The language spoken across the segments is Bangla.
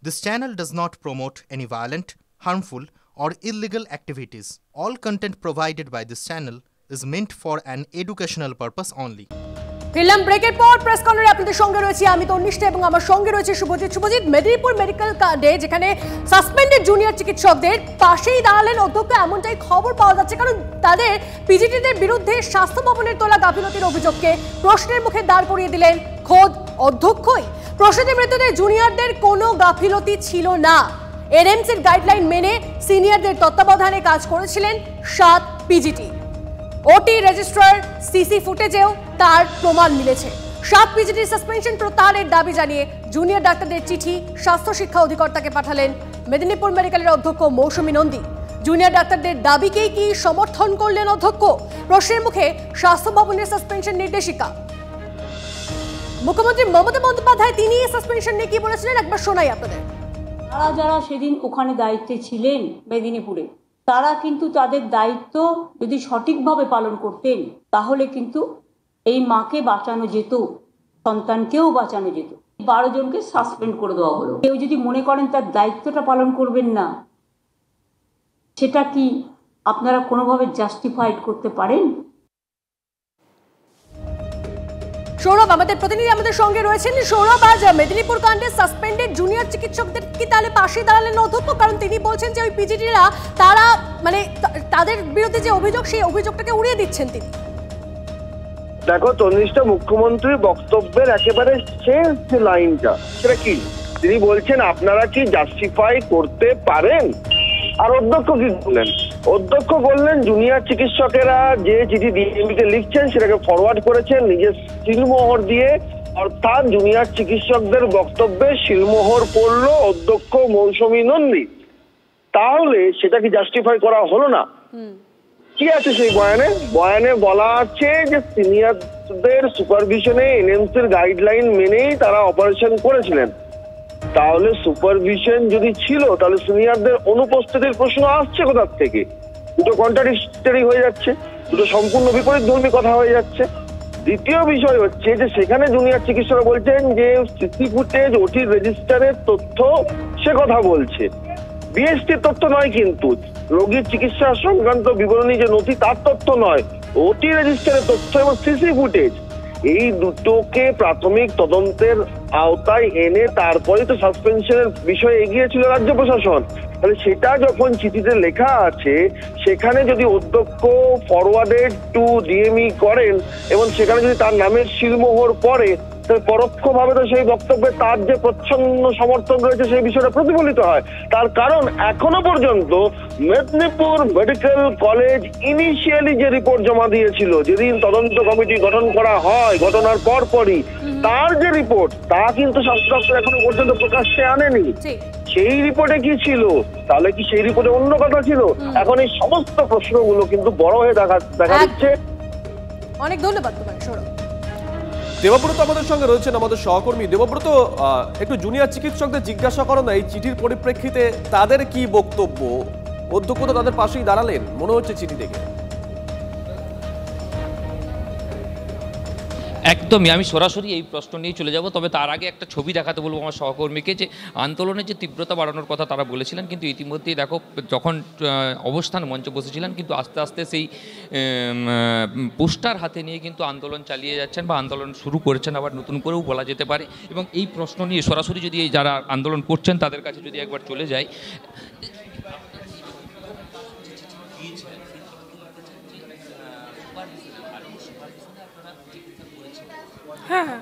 This channel does not promote any violent, harmful, or illegal activities. All content provided by this channel is meant for an educational purpose only. Film ব্রেকের পর প্রেস কর্নারে আপনাদের সঙ্গে রয়েছে আমি তন্নিষ্ঠা এবং আমার সঙ্গে রয়েছে শুভজিৎ। মেদিনীপুর মেডিকেল কার্ডে যেখানে সাসপেন্ডেড জুনিয়র চিকিৎসকদের পাশেই দাঁড়ালেন অধ্যক্ষ, এমনটাই খবর পাওয়া যাচ্ছে, কারণ তাদের পিজিটিদের বিরুদ্ধে স্বাস্থ্য ভবনের তোলা গাফিলতির অভিযোগকে প্রশ্নের মুখে দাঁড় করিয়ে দিলেন খোদ অধ্যক্ষই। প্রসূতি মৃত্যুতে জুনিয়রদের কোনো গাফিলতি ছিল না। এনএমসির গাইডলাইন মেনে সিনিয়রদের তত্ত্বাবধানে কাজ করেছিলেন 7 পিজিটি। ওটি রেজিস্ট্রার সিসি ফুটেজেও তার প্রমাণ মিলেছে। 7 পিজিটি সাসপেনশন প্রত্যাহারের দাবি জানিয়ে জুনিয়র ডাক্তারদের চিঠি স্বাস্থ্য শিক্ষা অধিকর্তাকে পাঠালেন মেদিনীপুর মেডিকেলের অধ্যক্ষ মৌসুমী নন্দী। জুনিয়র ডাক্তারদের দাবিকেই কি সমর্থন করলেন অধ্যক্ষ? প্রশ্নের মুখে স্বাস্থ্য ভবনের সাসপেনশন নির্দেশিকা। মুখ্যমন্ত্রী মমতা বন্দ্যোপাধ্যায় তিনি এই সাসপেনশন নিয়ে কি বলেছিলেন একবার শোনাই আপনাদের। যারা সেদিন ওখানে দায়িত্বে ছিলেন মেদিনীপুরে, তারা কিন্তু তাদের দায়িত্ব যদি সঠিকভাবে পালন করতেন তাহলে কিন্তু এই মাকে বাঁচানো যেত, সন্তানকেও বাঁচানো যেত। 12 জনকে সাসপেন্ড করে দেওয়া হলো। কেউ যদি মনে করেন তার দায়িত্বটা পালন করবেন না, সেটা কি আপনারা কোনোভাবে জাস্টিফাইড করতে পারেন? সৌরভ আমাদের প্রতিনিধি আমাদের সঙ্গে রয়েছেন। সৌরভ, আজ মেদিনীপুর কাণ্ডে সাসপেন্ডেড জুনিয়র চিকিৎসকদের কি তাহলে পাশে দাঁড়ালেন অধ্যক্ষ? কারণ তিনি বলছেন যে ওই পিজিটিরা তারা তাদের বিরুদ্ধে যে অভিযোগ সেই অভিযোগটাকে উড়িয়ে দিচ্ছেন তিনি। দেখো তন্নিষ্ঠা, মুখ্যমন্ত্রীর বক্তব্যের একেবারে শেষ যে লাইনটা সেটা কি, তিনি বলছেন আপনারা কি জাস্টিফাই করতে পারেন। আর অধ্যক্ষ কি বললেন? অধ্যক্ষ বললেন জুনিয়র চিকিৎসকেরা যে চিঠি ডিএমকে লিখছেন সেটাকে ফরওয়ার্ড করেছেন নিজের সিলমোহর দিয়ে, অর্থাৎ জুনিয়র চিকিৎসকদের বক্তব্যে সিলমোহর পড়ল অধ্যক্ষ মৌসুমী নন্দী। তাহলে সেটা কি জাস্টিফাই করা হলো না? কি আছে সেই বয়ানে বলা আছে যে সিনিয়রদের সুপারভিশনে এনএমসির গাইডলাইন মেনেই তারা অপারেশন করেছিলেন। তাহলে সুপারভিশন যদি ছিল তাহলে সিনিয়রদের অনুপস্থিতির প্রশ্ন আসছে কোথা থেকে? দুটো কন্ট্রাডিক্টরি হয়ে যাচ্ছে, দুটো সম্পূর্ণ বিপরীত ধর্মী কথা হয়ে যাচ্ছে। দ্বিতীয় বিষয় হচ্ছে যে সেখানে জুনিয়র চিকিৎসকরা বলছেন যে সিসি ফুটেজ ওটি রেজিস্টারের তথ্য সে কথা বলছে, বিএসটির তথ্য নয়, কিন্তু রোগীর চিকিৎসা সংক্রান্ত বিবরণী যে নথি তার তথ্য নয়, ওটি রেজিস্টারের তথ্য এবং সিসি ফুটেজ, এই দুটোকে প্রাথমিক তদন্তের আওতায় এনে তারপরে তো সাসপেনশনের বিষয়ে এগিয়েছিল রাজ্য প্রশাসন। তাহলে সেটা যখন চিঠিতে লেখা আছে, সেখানে যদি অধ্যক্ষ ফরওয়ার্ডেড টু ডিএমই করেন এবং সেখানে যদি তার নামের সিলমোহর পড়ে, তাহলে পরোক্ষভাবে তো সেই বক্তব্যে তার যে প্রচ্ছন্ন সমর্থন রয়েছে সেই বিষয়টা প্রতিফলিত হয়। তার কারণ এখনো পর্যন্ত মেদিনীপুর মেডিকেল কলেজ ইনিশিয়ালি যে রিপোর্ট জমা দিয়েছিল, যেদিন তদন্ত কমিটি গঠন করা হয় ঘটনার পরপরই, তার যে রিপোর্ট তা কিন্তু স্বাস্থ্য দপ্তর এখনো পর্যন্ত প্রকাশ্যে আনেনি। সেই রিপোর্টে কি ছিল? তাহলে কি সেই রিপোর্টে অন্য কথা ছিল? এখন এই সমস্ত প্রশ্নগুলো কিন্তু বড় হয়ে দেখা দিচ্ছে। অনেক ধন্যবাদ তোমাকে সৌরভ। দেবব্রত আমাদের সঙ্গে রয়েছেন, আমাদের সহকর্মী। দেবব্রত, একটু জুনিয়র চিকিৎসকদের জিজ্ঞাসা করো না এই চিঠির পরিপ্রেক্ষিতে তাদের কি বক্তব্য? অধ্যক্ষ তো তাদের পাশেই দাঁড়ালেন মনে হচ্ছে চিঠি দেখে। একদমই, আমি সরাসরি এই প্রশ্ন নিয়ে চলে যাব। তবে তার আগে একটা ছবি দেখাতে বলবো আমার সহকর্মীকে, যে আন্দোলনের যে তীব্রতা বাড়ানোর কথা তারা বলেছিলেন, কিন্তু ইতিমধ্যেই দেখো যখন অবস্থান মঞ্চে বসেছিলেন কিন্তু আস্তে আস্তে সেই পোস্টার হাতে নিয়ে কিন্তু আন্দোলন চালিয়ে যাচ্ছেন বা আন্দোলন শুরু করেছেন আবার নতুন করেও বলা যেতে পারে। এবং এই প্রশ্ন নিয়ে সরাসরি যদি এই যারা আন্দোলন করছেন তাদের কাছে যদি একবার চলে যায়, হ্যাঁ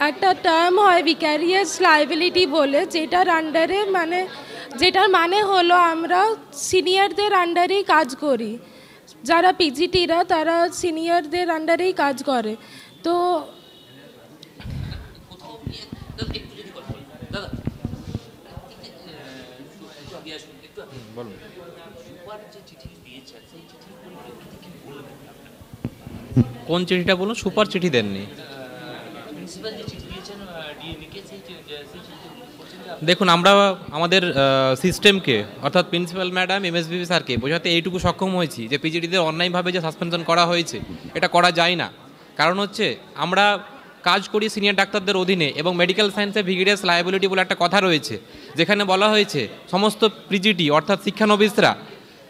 একটা টার্ম হয় ভিক্যারিয়াস লায়াবিলিটি বলে, যেটার আন্ডারে যেটার মানে হলো আমরা সিনিয়রদের আন্ডারেই কাজ করি, যারা পিজিটিরা তারা সিনিয়রদের আন্ডারেই কাজ করে। তো কোন চিঠিটা বলুন? সুপার চিঠি দেননি। দেখুন, আমরা আমাদের সিস্টেমকে অর্থাৎ প্রিন্সিপাল ম্যাডাম এমএসবিবি স্যারকে বোঝাতে এইটুকু সক্ষম হয়েছি যে পিজিটিদের অন্যায়ভাবে যে সাসপেনশন করা হয়েছে এটা করা যায় না। কারণ হচ্ছে আমরা কাজ করি সিনিয়র ডাক্তারদের অধীনে এবং মেডিকেল সায়েন্সে ভিগিরিয়াস লায়াবিলিটি বলে একটা কথা রয়েছে, যেখানে বলা হয়েছে সমস্ত পিজিটি অর্থাৎ শিক্ষানবিশরা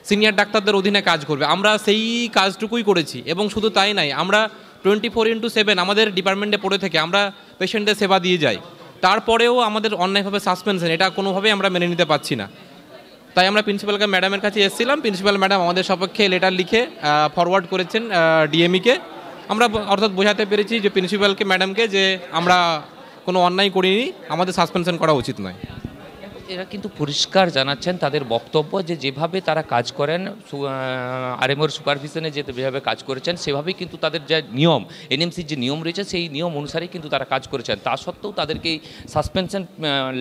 সিনিয়র ডাক্তারদের অধীনে কাজ করবে। আমরা সেই কাজটুকুই করেছি এবং শুধু তাই নাই, আমরা 24/7 আমাদের ডিপার্টমেন্টে পড়ে থেকে আমরা পেশেন্টদের সেবা দিয়ে যাই। তারপরেও আমাদের অন্যায়ভাবে সাসপেনশন, এটা কোনোভাবেই আমরা মেনে নিতে পারছি না। তাই আমরা প্রিন্সিপাল ম্যাডামের কাছে এসেছিলাম। প্রিন্সিপাল ম্যাডাম আমাদের সপক্ষে লেটার লিখে ফরওয়ার্ড করেছেন ডিএমইকে। আমরা অর্থাৎ বোঝাতে পেরেছি যে প্রিন্সিপালকে ম্যাডামকে যে আমরা কোনো অন্যায় করিনি, আমাদের সাসপেনশন করা উচিত নয়। এরা কিন্তু পরিষ্কার জানাচ্ছেন তাদের বক্তব্য যে যেভাবে তারা কাজ করেন আরএমওর সুপারভিশনে যেভাবে কাজ করেছেন সেভাবেই কিন্তু তাদের যে নিয়ম এনএমসির যে নিয়ম রয়েছে সেই নিয়ম অনুসারেই কিন্তু তারা কাজ করেছেন। তা সত্ত্বেও তাদেরকে এই সাসপেনশন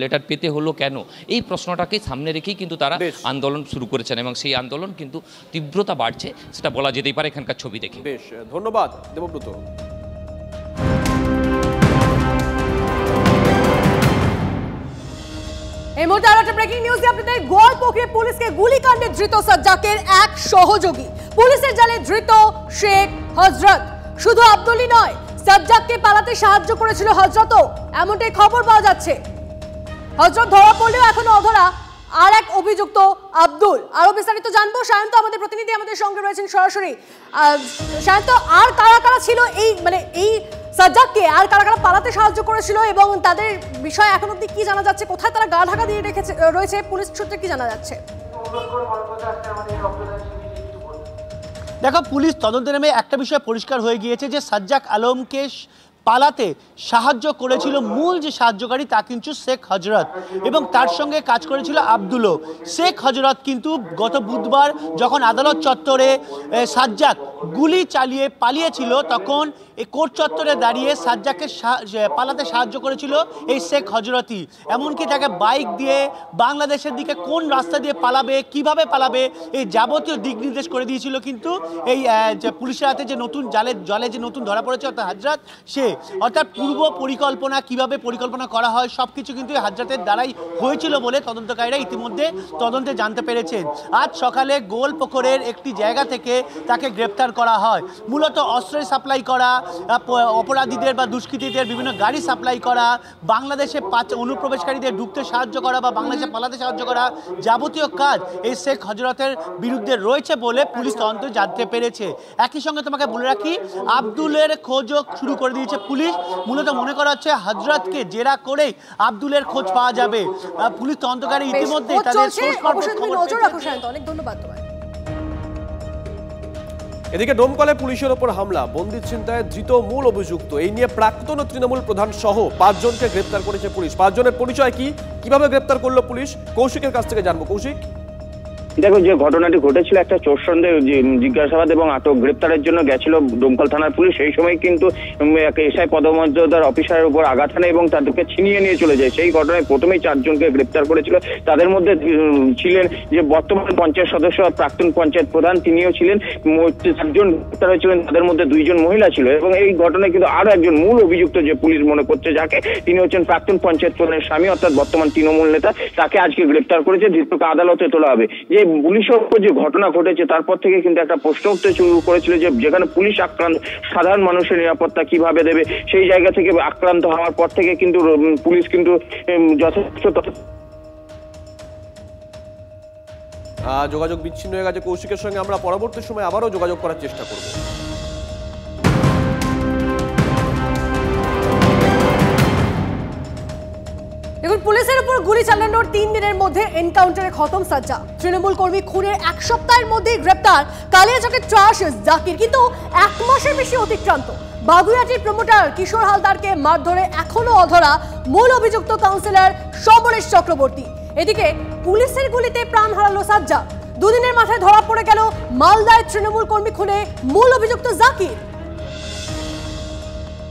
লেটার পেতে হলো কেন, এই প্রশ্নটাকে সামনে রেখেই কিন্তু তারা আন্দোলন শুরু করেছেন এবং সেই আন্দোলন কিন্তু তীব্রতা বাড়ছে, সেটা বলা যেতেই পারে এখানকার ছবি দেখে। বেশ, ধন্যবাদ দেবব্রত। এই মুহূর্তে আরো একটা ব্রেকিং নিউজ দিয়ে আপনাদের গোয়ালপোখরে পুলিশকে গুলিকাণ্ডে ধৃত সাজ্জাকের এক সহযোগী। পুলিশের জালে ধৃত শেখ হযরত। শুধু আব্দুলই নয়, সাজ্জাককে পালাতে সাহায্য করেছিল হযরতও, এমনটাই খবর পাওয়া যাচ্ছে। হযরত ধরা পড়লেও এখনো অধরা আর এক অভিযুক্ত আব্দুল। আরো বিস্তারিত জানবো, সায়ন্ত আমাদের প্রতিনিধি আমাদের সঙ্গে রয়েছেন সরাসরি। সায়ন্ত, আর কারা কারা ছিল এই সাজ্জাককে, আর কারা কারা পালাতে সাহায্য করেছিল এবং তাদের বিষয়ে এখন অব্দি কি জানা যাচ্ছে? কোথায় তারা গা ঢাকা দিয়ে রয়েছে? পুলিশ সূত্রে কি জানা যাচ্ছে? দেখো, পুলিশ তদন্তে নেমে একটা বিষয় পরিষ্কার হয়ে গিয়েছে যে সাজ্জাক আলমকে পালাতে সাহায্য করেছিল মূল যে সাহায্যকারী তা কিন্তু শেখ হযরত এবং তার সঙ্গে কাজ করেছিল আব্দুলও। শেখ হযরত কিন্তু গত বুধবার যখন আদালত চত্বরে সাজ্জাক গুলি চালিয়ে পালিয়েছিল তখন এই কোর্ট চত্বরে দাঁড়িয়ে সাজ্জাককে পালাতে সাহায্য করেছিল এই শেখ হযরতই। এমনকি তাকে বাইক দিয়ে বাংলাদেশের দিকে কোন রাস্তা দিয়ে পালাবে, কিভাবে পালাবে, এই যাবতীয় দিক নির্দেশ করে দিয়েছিল কিন্তু এই পুলিশের হাতে যে নতুন জলে যে নতুন ধরা পড়েছে অর্থাৎ হযরত, সে অর্থাৎ পূর্ব পরিকল্পনা কিভাবে পরিকল্পনা করা হয় সব কিছু কিন্তু হযরতের দ্বারাই হয়েছিল বলে তদন্তকারীরা ইতিমধ্যে তদন্তে জানতে পেরেছেন। আজ সকালে গোয়ালপোখরের একটি জায়গা থেকে তাকে গ্রেপ্তার করা হয়। মূলত অস্ত্রের সাপ্লাই করা, অপরাধীদের বা দুষ্কৃতীদের বিভিন্ন গাড়ি সাপ্লাই করা, বাংলাদেশে অনুপ্রবেশকারীদের ঢুকতে সাহায্য করা বা বাংলাদেশে পালাতে সাহায্য করা, যাবতীয় কাজ এই শেখ হযরতের বিরুদ্ধে রয়েছে বলে পুলিশ তদন্ত জানতে পেরেছে। একই সঙ্গে তোমাকে বলে রাখি, আব্দুলের খোঁজও শুরু করে দিয়েছে পুলিশ। মূলত মনে করা হচ্ছে হযরতকে জেরা করেই আব্দুলের খোঁজ পাওয়া যাবে। পুলিশ তদন্তকারী ইতিমধ্যে তাদের অনেক ধন্যবাদ তোমায়। এদিকে ডোমকলে পুলিশের ওপর হামলা, বন্দী ছিনতাইয়ে ধৃত মূল অভিযুক্ত। এই নিয়ে প্রাক্তন তৃণমূল প্রধান সহ 5 জনকে গ্রেপ্তার করেছে পুলিশ। 5 জনের পরিচয় কি, কিভাবে গ্রেপ্তার করলো পুলিশ, কৌশিকের কাছ থেকে জানবো। কৌশিক, দেখো, যে ঘটনাটি ঘটেছিল একটা চোর সন্দেহ জিজ্ঞাসাবাদ এবং আটক গ্রেপ্তারের জন্য গেছিল ডোমকল থানার পুলিশ। সেই সময় কিন্তু এসআই পদমর্যাদার অফিসারের উপর আঘাত হানে এবং তাদেরকে ছিনিয়ে নিয়ে চলে যায়। সেই ঘটনায় প্রথমেই 4 জনকে গ্রেপ্তার করেছিল। তাদের মধ্যে ছিলেন যে বর্তমান পঞ্চায়েত সদস্য প্রাক্তন পঞ্চায়েত প্রধান, তিনিও ছিলেন। 4 জন গ্রেপ্তার হয়েছিলেন, তাদের মধ্যে 2 জন মহিলা ছিল এবং এই ঘটনায় কিন্তু আরো একজন মূল অভিযুক্ত যে পুলিশ মনে করছে যাকে, তিনি হচ্ছেন প্রাক্তন পঞ্চায়েত প্রধানের স্বামী অর্থাৎ বর্তমান তৃণমূল নেতা। তাকে আজকে গ্রেপ্তার করেছে, ধৃতকে আদালতে তোলা হবে। যে পুলিশের উপর যে ঘটনা ঘটেছে তারপর থেকে কিন্তু একটা প্রশ্ন উঠতে শুরু করেছিল যে যেখানে পুলিশ আক্রান্ত, সাধারণ মানুষের নিরাপত্তা কিভাবে দেবে? সেই জায়গা থেকে আক্রান্ত হওয়ার পর থেকে কিন্তু পুলিশ কিন্তু যথেষ্ট যোগাযোগ বিচ্ছিন্ন হয়ে গেছে কৌশিকের সঙ্গে। আমরা পরবর্তী সময় আবারও যোগাযোগ করার চেষ্টা করব। দেখুন, পুলিশের উপর গুলি চালানোর 3 দিনের মধ্যে এনকাউন্টারে খতম সাজ্জাক। তৃণমূল কর্মী খুনের 1 সপ্তাহের মধ্যেই গ্রেপ্তার কালিয়াচকের ত্রাস জাকির। কিন্তু 1 মাসের বেশি অতিক্রান্ত। বাগুইয়াটির প্রমোটার কিশোর হালদারকে মারধরে এখনো অধরা মূল অভিযুক্ত কাউন্সিলর সমরেশ চক্রবর্তী। এদিকে পুলিশের গুলিতে প্রাণ হারালো সাজ্জাক। 2 দিনের মাথায় ধরা পড়ে গেল মালদায় তৃণমূল কর্মী খুনে মূল অভিযুক্ত জাকির।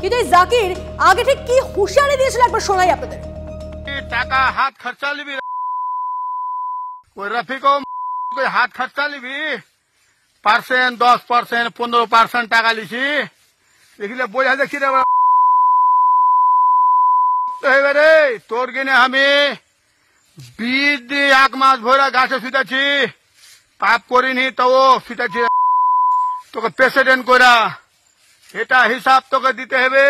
কিন্তু এই জাকির আগে ঠিক কি হুঁশিয়ারি দিয়েছিল একবার শোনাই আপনাদের। টাকা হাত খরচা লিবি, ওই রফিকও হাত খরচা লিবি, 10%, 15% টাকা লিছি, এগুলো বোঝা দেখছি রে। এবারে তোর কিনে আমি বিষ দিয়ে 1 মাস ভরে গাছে শুতেছি, পাপ করিনি তো শুতেছি তোকে প্রেসিডেন্ট করা, এটা হিসাব তোকে দিতে হবে।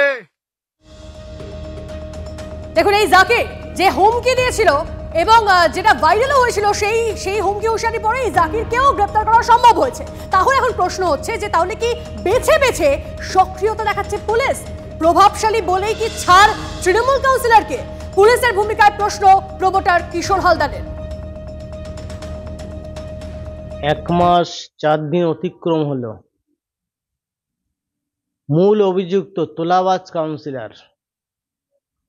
দেখুন এই জাকির যে হুমকি দিয়েছিল এবং যেটা ভাইরালও হয়েছিল সেই হুমকি হুঁশিয়ারি পরে এই জাকিরকেও গ্রেপ্তার করা সম্ভব হয়েছে। তাহলে এখন প্রশ্ন হচ্ছে যে তাহলে কি বেছে বেছে সক্রিয়তা দেখাচ্ছে পুলিশ? প্রভাবশালী বলেই কি ছাড় তৃণমূল কাউন্সিলরকে? পুলিশের ভূমিকায় প্রশ্ন প্রমোটার কিশোর হালদারের। 1 মাস 4 দিন অতিক্রম হলো। মূল অভিযুক্ত তোলাবাজ councillor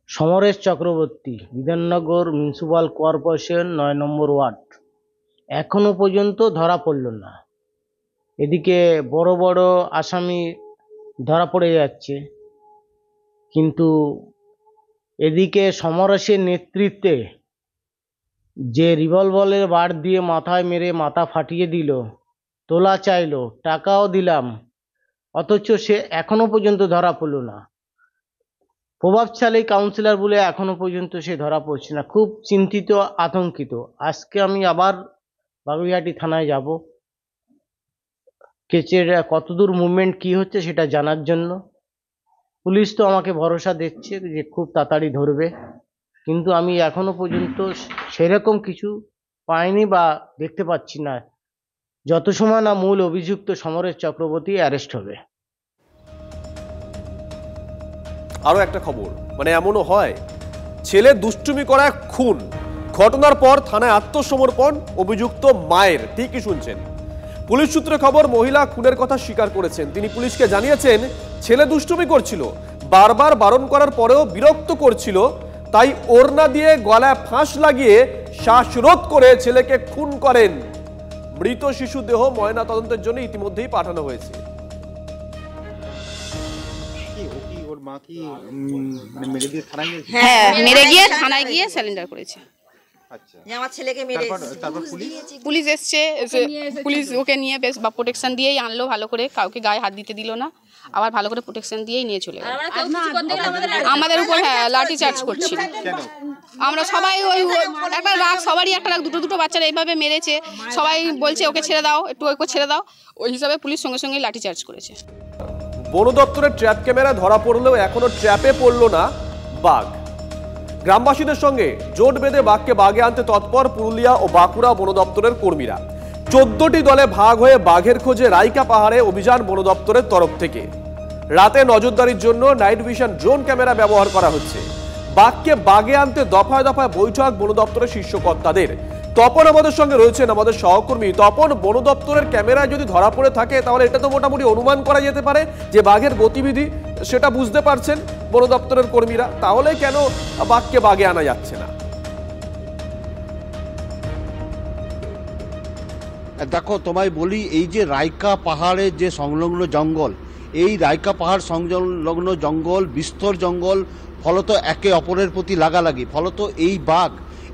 Samaresh Chakraborty, Bidhannagar municipal corporation 9 নম্বর ওয়ার্ড, এখনো পর্যন্ত ধরা পড়ল না। এদিকে বড় বড় আসামি ধরা পড়ে যাচ্ছে, কিন্তু এদিকে সমরেশের নেতৃত্বে যে রিভলভারের বার দিয়ে মাথায় মেরে মাথা ফাটিয়ে দিল, তোলা চাইলো, টাকাও দিলাম, অথচ সে এখনো পর্যন্ত ধরা পড়ল না। প্রভাবশালী কাউন্সিলর বলে এখনো পর্যন্ত সে ধরা পড়ছে না। খুব চিন্তিত, আতঙ্কিত। আজকে আমি আবার বাগুইআটি থানায় যাব, কেসের কতদূর মুভমেন্ট কি হচ্ছে সেটা জানার জন্য। পুলিশ তো আমাকে ভরসা দিচ্ছে যে খুব তাড়াতাড়ি ধরবে, কিন্তু আমি এখনো পর্যন্ত সেরকম কিছু পাইনি বা দেখতে পাচ্ছি না, যত সময় না মূল অভিযুক্ত সমরেশ চক্রবর্তী অ্যারেস্ট হবে। আরো একটা খবর, মানে এমনও হয় ছেলে দুষ্টুমি করা খুন, ঘটনার পর থানায় আত্মসমর্পণ অভিযুক্ত মায়ের। ঠিকই শুনছেন, পুলিশ সূত্রে খবর মহিলা খুনের কথা স্বীকার করেছেন। তিনি পুলিশকে জানিয়েছেন ছেলে দুষ্টুমি করছিল, বারবার বারণ করার পরেও বিরক্ত করছিল, তাই ওড়না দিয়ে গলায় ফাঁস লাগিয়ে শ্বাসরোধ করে ছেলেকে খুন করেন। মৃত শিশু দেহ ময়না তদন্তের জন্য ইতিমধ্যেই পাঠানো হয়েছে। হ্যাঁ, মেরে গিয়ে থানায় গিয়ে সারেন্ডার করেছে। আমার ছেলেকে মেরে পুলিশ এসছে, পুলিশ ওকে নিয়ে বেশ প্রোটেকশন দিয়েই আনলো, ভালো করে কাউকে গায়ে হাত দিতে দিল না, আবার ভালো করে প্রোটেকশন দিয়েই নিয়ে চলে গেল। আমাদের উপর লাঠি চার্জ করছিল। আমরা সবাই ওই একটা রাগ, সবারই একটা রাগ, দুটো বাচ্চারা এইভাবে মেরেছে, সবাই বলছে ওকে ছেড়ে দাও, একটু ওকে ছেড়ে দাও, ওই হিসাবে পুলিশ সঙ্গে সঙ্গে লাঠি চার্জ করেছে। বন দপ্তরের ট্র্যাপ ক্যামেরা ধরা পড়লেও এখনো ট্র্যাপে পড়ল না বাঘ। গ্রামবাসীদের সঙ্গে জোট বেঁধে বাঘকে বাগে আনতে তৎপর পুরুলিয়া ও বাঁকুড়া বন দপ্তরের কর্মীরা। 14টি দলে ভাগ হয়ে বাঘের খোঁজে রাইকা পাহাড়ে অভিযান বন দপ্তরের তরফ থেকে। রাতে নজরদারির জন্য নাইট ভিশন ড্রোন ক্যামেরা ব্যবহার করা হচ্ছে। বাঘকে বাগে আনতে দফায় দফায় বৈঠক বন দপ্তরের শীর্ষ কর্তাদের। তপন আমাদের সঙ্গে রয়েছেন, আমাদের সহকর্মী। তপন, বন দপ্তরের ক্যামেরায় যদি ধরা পড়ে থাকে তাহলে এটা তো মোটামুটি অনুমান করা যেতে পারে যে বাঘের গতিবিধি সেটা বুঝতে পারছেন বন দপ্তরের কর্মীরা, তাহলে কেন বাঘকে বাগে আনা যাচ্ছে না? দেখো, তোমায় বলি, এই যে রাইকা পাহাড়ের যে সংলগ্ন জঙ্গল, এই রাইকা পাহাড় সংলগ্ন জঙ্গল বিস্তর জঙ্গল, ফলত একে অপরের প্রতি লাগালাগি, ফলত এই বাঘ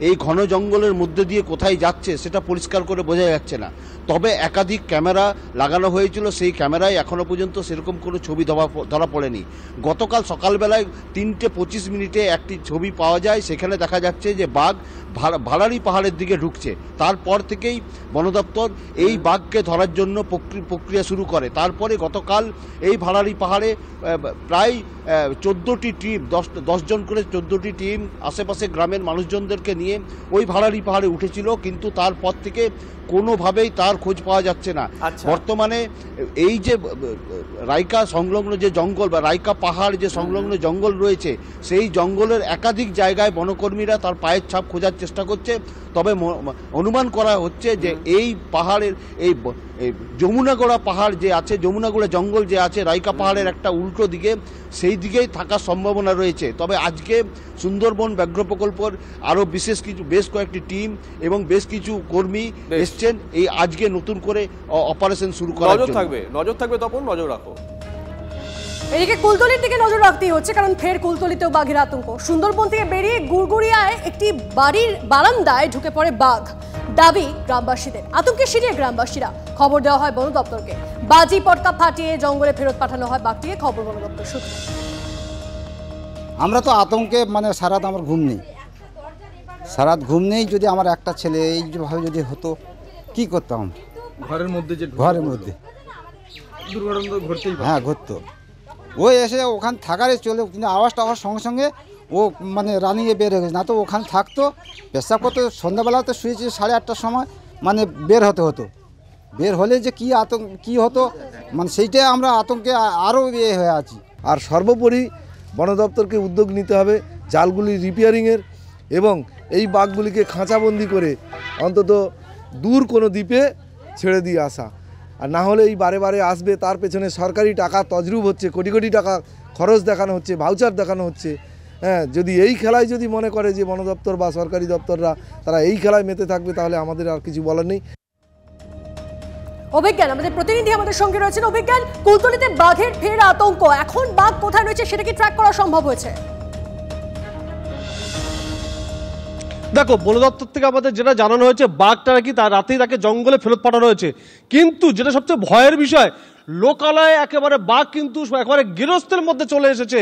এই ঘন জঙ্গলের মধ্যে দিয়ে কোথায় যাচ্ছে সেটা পরিষ্কার করে বোঝা যাচ্ছে না। তবে একাধিক ক্যামেরা লাগানো হয়েছিল, সেই ক্যামেরায় এখনো পর্যন্ত সেরকম কোনো ছবি ধরা পড়েনি। গতকাল সকালবেলায় 3:25 একটি ছবি পাওয়া যায়, সেখানে দেখা যাচ্ছে যে বাঘ ভাড়ারি পাহাড়ের দিকে ঢুকছে। তারপর থেকেই বন দপ্তর এই বাঘকে ধরার জন্য প্রক্রিয়া শুরু করে। তারপরে গতকাল এই ভাড়ারি পাহাড়ে প্রায় 14টি টিম, 10 জন করে 14টি টিম আশেপাশে গ্রামের মানুষজনদেরকে নিয়ে ওই ভাড়ারি পাহাড়ে উঠেছিল, কিন্তু তারপর থেকে কোনোভাবেই তার খোঁজ পাওয়া যাচ্ছে না। বর্তমানে এই যে রাইকা সংলগ্ন যে জঙ্গল বা রাইকা পাহাড় যে সংলগ্ন জঙ্গল রয়েছে, সেই জঙ্গলের একাধিক জায়গায় বনকর্মীরা তার পায়ের ছাপ খোঁজার চেষ্টা করছে। তবে অনুমান করা হচ্ছে যে এই পাহাড়ের এই যমুনাগড়া পাহাড় যে আছে, যমুনাগড়া জঙ্গল যে আছে রাইকা পাহাড়ের একটা উল্টো দিকে, সেই দিকেই থাকার সম্ভাবনা রয়েছে। তবে আজকে সুন্দরবন ব্যাঘ্র প্রকল্পের আরও বেশ কয়েকটি টিম এবং বেশ কিছু কর্মী এসছেন এই আজকে নতুন করে অপারেশন শুরু করার জন্য। নজর থাকবে তখন, নজর রাখো। এদিকে কুলতলির দিকে নজর রাখতেই হচ্ছে, কারণ ফের কুলতলিতেও বাঘের আতঙ্ক। সুন্দরবন থেকে বেরিয়ে গুড়গুড়িয়ায় একটি বাড়ির বারান্দায় ঢুকে পড়ে বাঘ। দাবি গ্রামবাসীদের, আতঙ্কে সিরিয়ে গ্রামবাসীরা। খবর দেওয়া হয় বন দপ্তরকে। বাজি পটকা ফাটিয়ে জঙ্গলে ফেরত পাঠানো হয় বাঘটিকে, খবর বন দপ্তর সূত্রে। আমরা তো আতঙ্কে সারা রাত আমার ঘুম নেই, সারাত ঘুম নেই। যদি আমার একটা ছেলে এইভাবে যদি হতো কি করতাম? ঘরের মধ্যে ঘরের মধ্যে দুর্ঘটনা ঘটতেই পারে। হ্যাঁ ঘটতো। ও এসে ওখানে থাকারে চলে, কিন্তু আওয়াজটা হওয়ার সঙ্গে সঙ্গে ও মানে রানিংয়ে বের হয়ে গেছে, না তো ওখানে থাকতো পেশাব করতো। সন্ধ্যাবেলাতে শুয়েছি 8:30টার সময়, মানে বের হতো। বের হলে যে কী আতঙ্ক কী হতো, মানে সেইটাই আমরা আতঙ্কে আরও ইয়ে হয়ে আছি। আর সর্বোপরি বন দপ্তরকে উদ্যোগ নিতে হবে জালগুলি রিপেয়ারিংয়ের, এবং এই বাঘগুলিকে খাঁচাবন্দি করে অন্তত দূর কোনো দ্বীপে ছেড়ে দিয়ে আসা। আর না হলে এই বারে বারে আসবে, তার পেছনে সরকারি টাকা তজরুব হচ্ছে, কোটি কোটি টাকা খরচ দেখানো হচ্ছে, ভাউচার দেখানো হচ্ছে। হ্যাঁ, যদি এই খেলায় যদি মনে করে যে বন দপ্তর বা সরকারি দপ্তররা তারা এই খেলায় মেতে থাকবে, তাহলে আমাদের আর কিছু বলার নেই। অভিজ্ঞান আমাদের প্রতিনিধি আমাদের সঙ্গে রয়েছেন। অভিজ্ঞান, কুলতলিতে বাঘের ফের আতঙ্ক, এখন বাঘ কোথায় রয়েছে সেটা কি ট্র্যাক করা সম্ভব হয়েছে? দেখো, বন দপ্তর থেকে আমাদের যেটা জানানো হয়েছে, বাঘটা নাকি তার রাতেই তাকে জঙ্গলে ফেরত পাঠানো হয়েছে। কিন্তু যেটা সবচেয়ে ভয়ের বিষয়, লোকালয়ে একেবারে বাঘ কিন্তু একেবারে গৃহস্থের মধ্যে চলে এসেছে।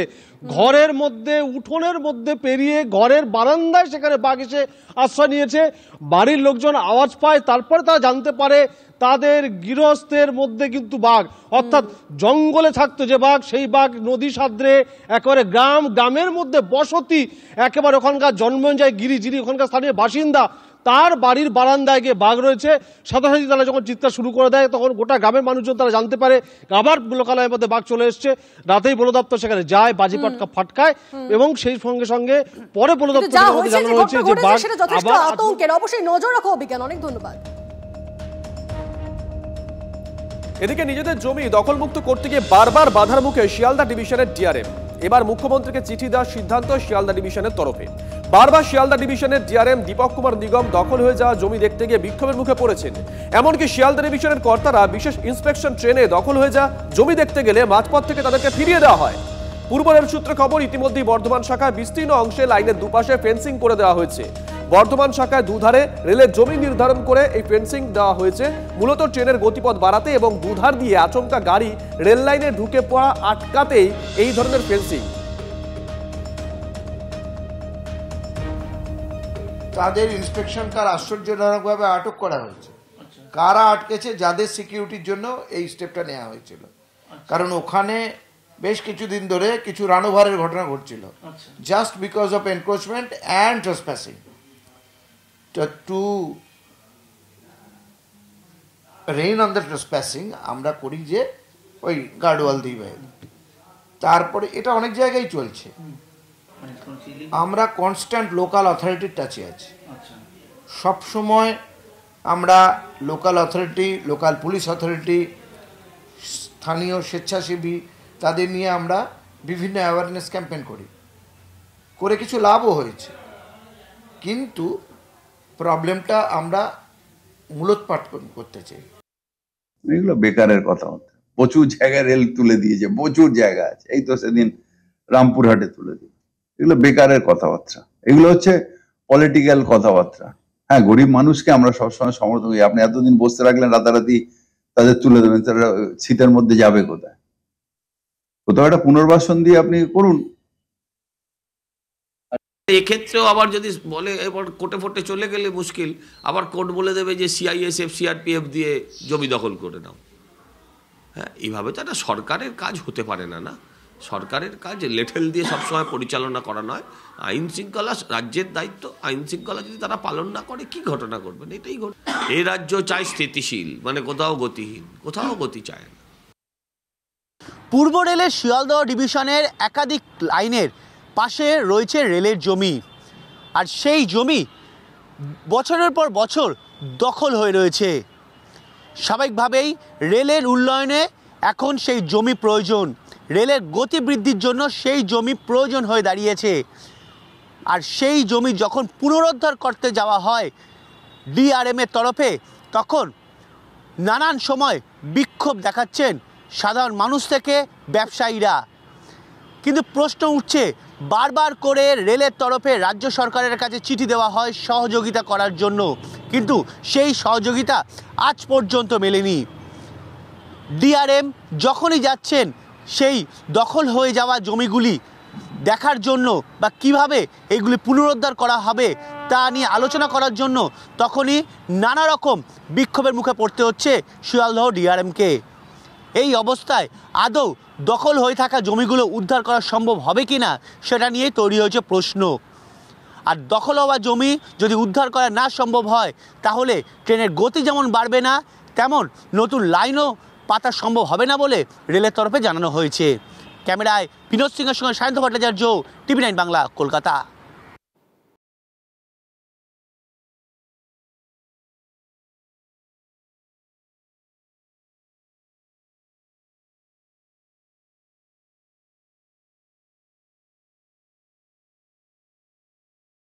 ঘরের মধ্যে, উঠোনের মধ্যে পেরিয়ে ঘরের বারান্দায় সেখানে বাঘ এসে আশ্রয় নিয়েছে। বাড়ির লোকজন আওয়াজ পায়, তারপরে তারা জানতে পারে তাদের গৃহস্থের মধ্যে কিন্তু বাঘ, অর্থাৎ জঙ্গলে থাকতো যে বাঘ, সেই বাঘ নদী সাদ্রে একেবারে গ্রামের মধ্যে বসতি, একেবারে ওখানকার জন্মঞ্জয় গিরি, যিনি ওখানকার স্থানীয় বাসিন্দা, তার বাড়ির বারান্দায় গিয়ে বাঘ রয়েছে। সাথে সাথে তারা যখন চিৎকার শুরু করে দেয়, তখন গোটা গ্রামের মানুষজন তারা জানতে পারে আবার লোকালয়ের মধ্যে বাঘ চলে এসছে। রাতেই বন দপ্তর সেখানে যায়, বাজি পটকা ফাটকায়, এবং সেই সঙ্গে সঙ্গে পরে বন দপ্তর জানানো হয়েছে যে বাঘ আবার আতঙ্কের। অবশ্যই নজর রাখো অভিজ্ঞান, অনেক ধন্যবাদ। এদিকে নিজেদের জমি দখলমুক্ত করতে গিয়ে বারবার বাধার মুখে শিয়ালদা ডিভিশনের ডিআরএম। এবার মুখ্যমন্ত্রীকে চিঠি দেওয়ার সিদ্ধান্ত শিয়ালদা ডিভিশনের তরফে। বারবার শিয়ালদা ডিভিশনের ডিআরএম দীপক কুমার নিগম দখল হয়ে যাওয়া জমি দেখতে গিয়ে বিক্ষোভের মুখে পড়েছেন। এমনকি শিয়ালদা ডিভিশনের কর্তারা বিশেষ ইন্সপেকশন ট্রেনে দখল হয়ে যাওয়া জমি দেখতে গেলে মাঝপথ থেকে তাদেরকে ফিরিয়ে দেওয়া হয়। পূর্ব রেল সূত্রে খবর, ইতিমধ্যেই বর্ধমান শাখায় বিস্তীর্ণ অংশে লাইনের দুপাশে ফেন্সিং করে দেওয়া হয়েছে। বর্ধমান শাখায় দুধারে রেলের জমি নির্ধারণ করে এই ফেন্সিং দেওয়া হয়েছে, মূলত ট্রেনের গতিপথ বাড়াতে এবং দুধার দিয়ে আচমকা গাড়ি রেল লাইনে ঢুকে পড়া আটকাতেই এই ধরনের ফেন্সিং। তাদের ইন্সপেকশন কার আশ্চর্যজনকভাবে আটক করা হয়েছে। কারা আটকেছে? যাদের সিকিউরিটির জন্য এই স্টেপটা নেওয়া হয়েছিল, কারণ ওখানে বেশ কিছুদিন ধরে কিছু রানোভারের ঘটনা ঘটছিল, just because of encroachment and trespassing. To rein on the trespassing আমরা করি যে ওই গার্ডওয়াল দিই, তারপরে এটা অনেক জায়গায় চলছে। আমরা কনস্ট্যান্ট লোকাল অথরিটির টাচে আছি, সবসময় আমরা local authority, local police authority, স্থানীয় স্বেচ্ছাসেবী, তাদের নিয়ে আমরা বিভিন্ন অ্যাওয়ারনেস ক্যাম্পেইন করে কিছু লাভও হয়েছে। কিন্তু প্রবলেমটা আমরা মূলোৎপাট করতে চাই। এগুলো বেকারের কথা। প্রচুর জায়গায় রেল তুলে দিয়েছে, প্রচুর জায়গা আছে, এই তো সেদিন রামপুরহাটে তুলে দিয়ে। এগুলো বেকারের কথাবার্তা, এগুলো হচ্ছে পলিটিক্যাল কথাবার্তা। হ্যাঁ, গরিব মানুষকে আমরা সবসময় সমর্থন করি। আপনি এতদিন বসতে রাখলেন, রাতারাতি তাদের তুলে দেবেন, তারা শীতের মধ্যে যাবে কোথায়? কোথাও একটা পুনর্বাসন দিয়ে আপনি করুন। এক্ষেত্রেও আবার যদি বলে এবার কোর্টে ফোর্টে চলে গেলে মুশকিল, আবার কোর্ট বলে দেবে যে সিআইএসএফ সিআরপিএফ দিয়ে জমি দখল করে নাও। হ্যাঁ, এইভাবে তো একটা সরকারের কাজ হতে পারে না। না, সরকারের কাজ লেঠেল দিয়ে সবসময় পরিচালনা করা নয়। আইন শৃঙ্খলা রাজ্যের দায়িত্ব। আইন শৃঙ্খলা যদি তারা পালন না করে কি ঘটনা ঘটবেন? এটাই ঘটে। এই রাজ্য চাই স্থিতিশীল, মানে কোথাও গতিহীন, কোথাও গতি চায় না। পূর্ব রেলের শিয়ালদহ ডিভিশনের একাধিক লাইনের পাশে রয়েছে রেলের জমি, আর সেই জমি বছরের পর বছর দখল হয়ে রয়েছে। স্বাভাবিকভাবেই রেলের উন্নয়নে এখন সেই জমি প্রয়োজন, রেলের গতি বৃদ্ধির জন্য সেই জমি প্রয়োজন হয়ে দাঁড়িয়েছে। আর সেই জমি যখন পুনরুদ্ধার করতে যাওয়া হয় ডিআরএমের তরফে, তখন নানান সময় বিক্ষোভ দেখাচ্ছেন সাধারণ মানুষ থেকে ব্যবসায়ীরা। কিন্তু প্রশ্ন উঠছে, বারবার করে রেলের তরফে রাজ্য সরকারের কাছে চিঠি দেওয়া হয় সহযোগিতা করার জন্য, কিন্তু সেই সহযোগিতা আজ পর্যন্ত মেলেনি। ডিআরএম যখনই যাচ্ছেন সেই দখল হয়ে যাওয়া জমিগুলি দেখার জন্য বা কিভাবে এইগুলি পুনরুদ্ধার করা হবে তা নিয়ে আলোচনা করার জন্য তখনই নানা রকম বিক্ষোভের মুখে পড়তে হচ্ছে শিয়ালদহ ডিআরএমকে। এই অবস্থায় আদৌ দখল হয়ে থাকা জমিগুলো উদ্ধার করা সম্ভব হবে কি না সেটা নিয়েই তৈরি হয়েছে প্রশ্ন। আর দখল হওয়া জমি যদি উদ্ধার করা না সম্ভব হয় তাহলে ট্রেনের গতি যেমন বাড়বে না, তেমন নতুন লাইনও পাতা সম্ভব হবে না বলে রেলের তরফে জানানো হয়েছে। ক্যামেরায় বিনোদ সিংহের সঙ্গে সায়ন্ত ভট্টাচার্য, টিভি9 বাংলা, কলকাতা।